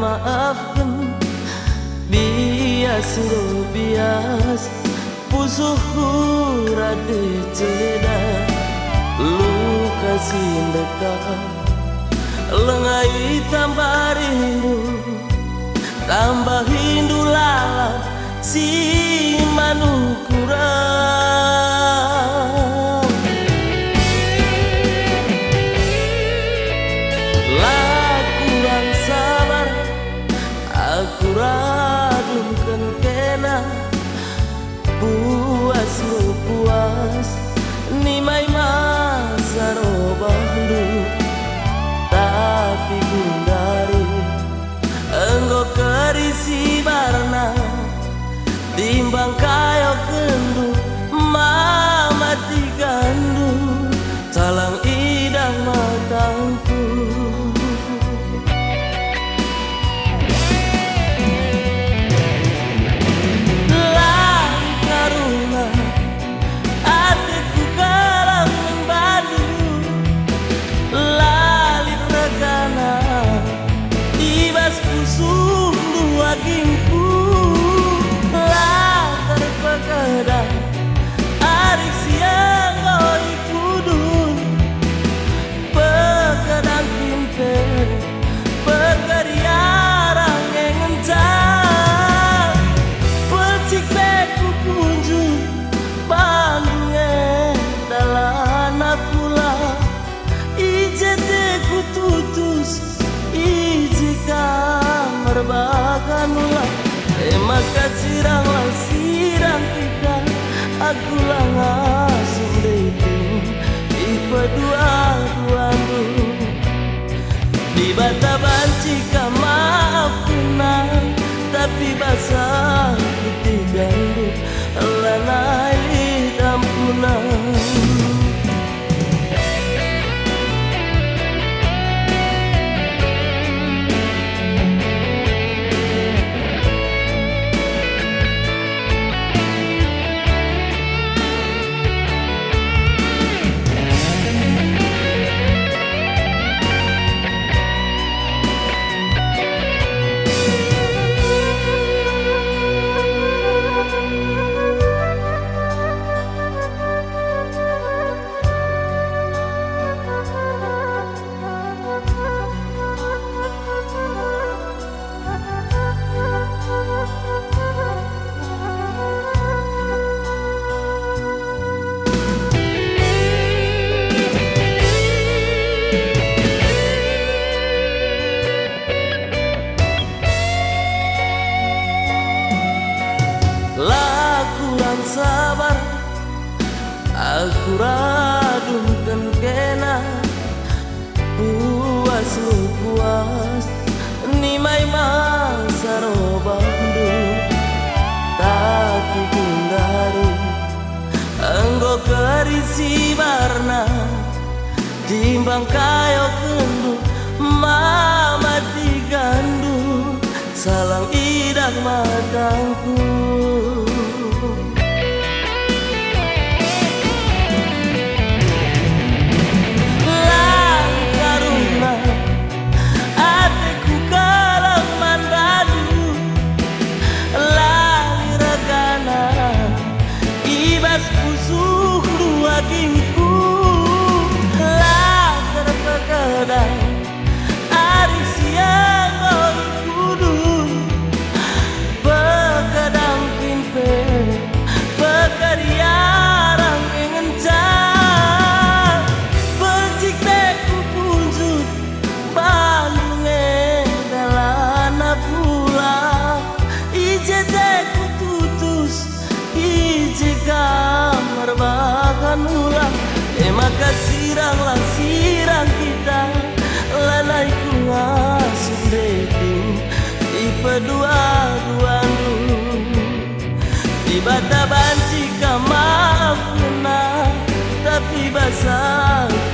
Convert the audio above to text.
maafkan bias bias pusuhku rade ceda luka sindeka lengai tambah rindu tambah hindu lalap si manukurang lakuang sabar aku radungkan kena puas lu puas nimai masa robandu tapi gundari enggo kerisi barna timbang kayo kendu mama tigandu talang idang matangku lai karuna hatiku kalang membadu lalit regana ibas pusung dua gimku terpekadang arik siang goi kudun pekadang kimpe pekariarang ngencang pelcik beku kunjung bandungnya dalana pula ijeteku tutus ijika merbakan ulah maka siranglah sirang kita aku lah ngasih dating tipe dua-duandu di bata banci maaf kenal tapi basah putih gandu lanai dampunan sabar aku radungkan kena puas lu puas nimai masa robandu tapi gundari enggo kerisi barna timbang kayo kendu mama tigandu salang idang matangku pusuh dua gingku lah terpekadang ari siang goi kudun pekadang kimpe pekariarang ngencang percik beku punjut bandunge dalana pula ijeteku tutus ijika merbakan ulang maka siranglah sirang kita lalai ku ngasuh dating tipe dua-duandu di bata banci maaf kena tapi basah